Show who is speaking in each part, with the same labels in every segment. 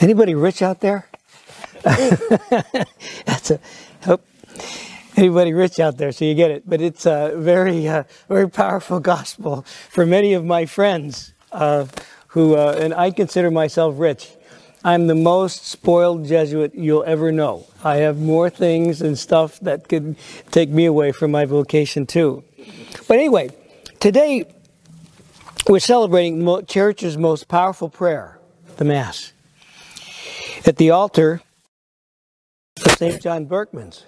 Speaker 1: Anybody rich out there? That's a hope. Anybody rich out there, so you get it. But it's a very powerful gospel for many of my friends who, and I consider myself rich. I'm the most spoiled Jesuit you'll ever know. I have more things and stuff that could take me away from my vocation too. But anyway, today we're celebrating the Church's most powerful prayer, the Mass, at the altar of St. John Berchmans.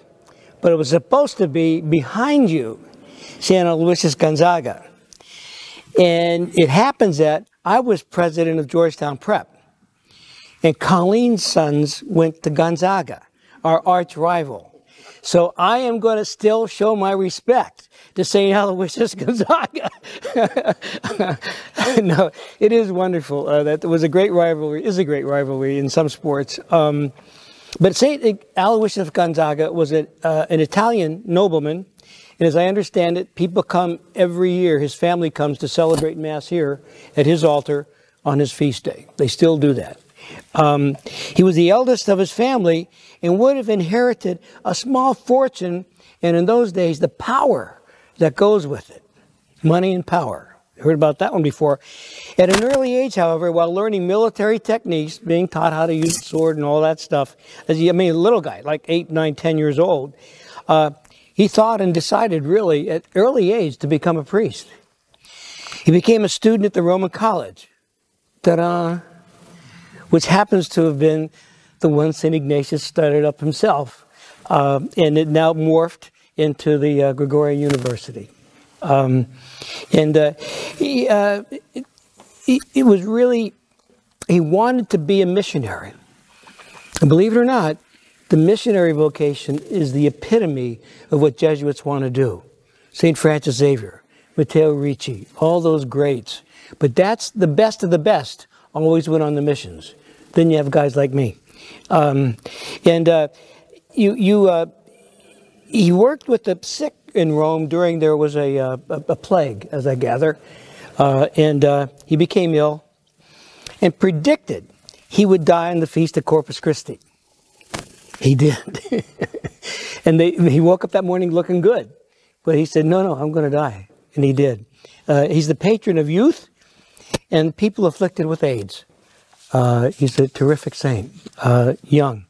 Speaker 1: But it was supposed to be behind you, St. Aloysius Gonzaga. And it happens that I was president of Georgetown Prep. And Colleen's sons went to Gonzaga, our arch rival. So I am going to still show my respect to St. Aloysius Gonzaga. No, it is wonderful. That was a great rivalry, is a great rivalry in some sports. But St. Aloysius Gonzaga was an Italian nobleman. And as I understand it, people come every year. His family comes to celebrate Mass here at his altar on his feast day. They still do that. He was the eldest of his family and would have inherited a small fortune, and in those days, the power that goes with it. Money and power. Heard about that one before. At an early age, however, while learning military techniques, being taught how to use the sword and all that stuff, a little guy, like 8, 9, 10 years old, he thought and decided really at early age to become a priest. He became a student at the Roman College. Ta-da! Which happens to have been the one St. Ignatius started up himself. And it now morphed into the Gregorian University. It was really, he wanted to be a missionary. And believe it or not, the missionary vocation is the epitome of what Jesuits want to do. St. Francis Xavier, Matteo Ricci, all those greats. But that's the best of the best, always went on the missions. Then you have guys like me. He worked with the sick in Rome during there was a plague, as I gather. He became ill and predicted he would die on the Feast of Corpus Christi. He did. And he woke up that morning looking good. But he said, no, I'm going to die. And he did. He's the patron of youth and people afflicted with AIDS. He's a terrific saint, young.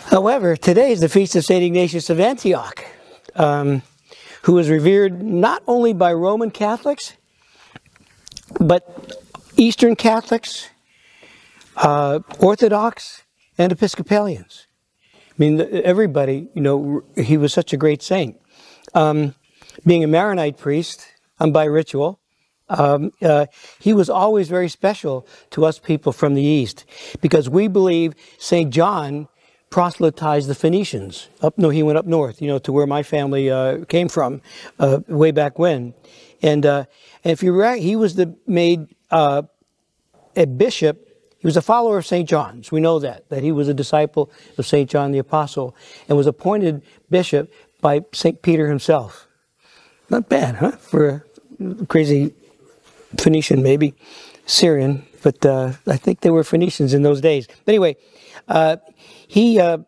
Speaker 1: However, today is the feast of St. Ignatius of Antioch, who is revered not only by Roman Catholics, but Eastern Catholics, Orthodox, and Episcopalians. I mean, everybody, he was such a great saint. Being a Maronite priest, I'm by ritual. He was always very special to us people from the East because we believe St. John proselytized the Phoenicians. He went up north, to where my family came from way back when. And if you're right, he was made a bishop. He was a follower of St. John. So we know that he was a disciple of St. John the Apostle and was appointed bishop by St. Peter himself. Not bad, huh? For a crazy Phoenician, maybe Syrian, but I think they were Phoenicians in those days. But anyway, you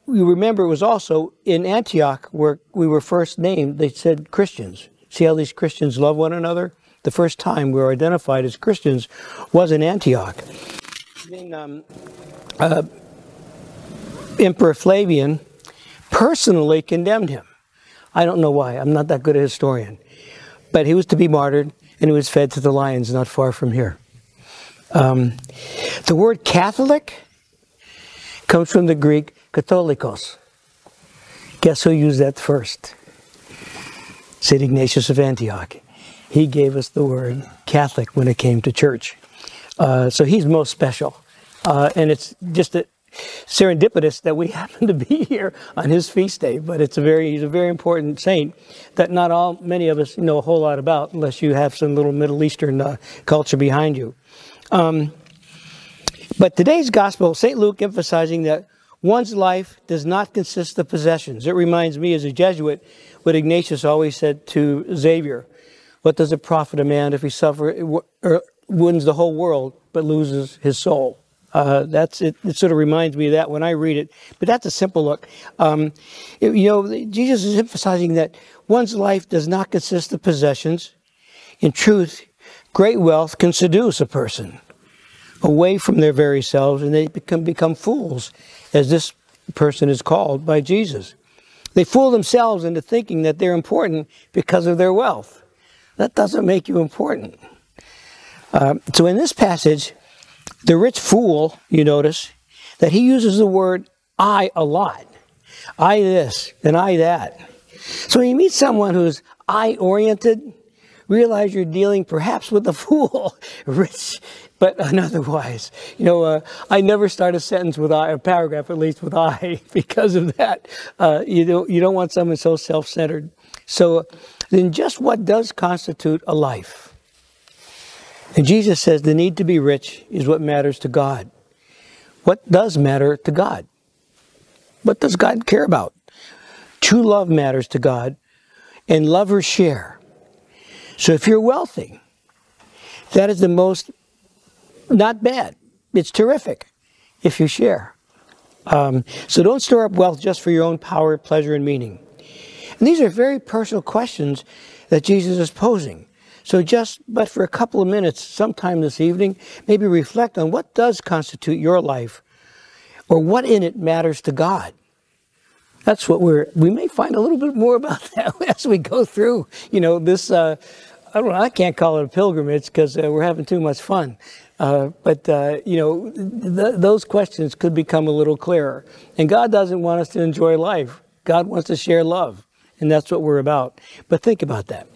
Speaker 1: remember it was also in Antioch where we were first named. They said Christians. See how these Christians love one another? The first time we were identified as Christians was in Antioch. Then Emperor Flavian personally condemned him. I don't know why. I'm not that good a historian. But he was to be martyred, and he was fed to the lions not far from here. The word Catholic comes from the Greek katholikos. Guess who used that first? St. Ignatius of Antioch. He gave us the word Catholic when it came to church. So he's most special. And it's just serendipitous that we happen to be here on his feast day. But he's a very important saint that many of us know a whole lot about, unless you have some little Middle Eastern culture behind you. But today's gospel, St. Luke emphasizing that one's life does not consist of possessions. It reminds me as a Jesuit what Ignatius always said to Xavier. What does it profit a man if he suffer wins the whole world but loses his soul. That's it. It sort of reminds me of that when I read it. But that's a simple look. Jesus is emphasizing that one's life does not consist of possessions. In truth, great wealth can seduce a person away from their very selves, and they become fools, as this person is called by Jesus. They fool themselves into thinking that they're important because of their wealth. That doesn't make you important. So in this passage, the rich fool, you notice, that he uses the word I a lot. I this and I that. So when you meet someone who's I-oriented, realize you're dealing perhaps with a fool, rich, but otherwise. I never start a sentence with I, a paragraph at least with I, because of that. You don't want someone so self-centered. So then just what does constitute a life? And Jesus says the need to be rich is what matters to God. What does matter to God? What does God care about? True love matters to God, and lovers share. So if you're wealthy, that is the most, not bad. It's terrific if you share. So don't store up wealth just for your own power, pleasure, and meaning. And these are very personal questions that Jesus is posing. So but for a couple of minutes, sometime this evening, maybe reflect on what does constitute your life, or what in it matters to God. That's what we may find a little bit more about that as we go through, this, I don't know, I can't call it a pilgrimage because we're having too much fun. But those questions could become a little clearer. And God doesn't want us to enjoy life. God wants to share love. And that's what we're about. But think about that.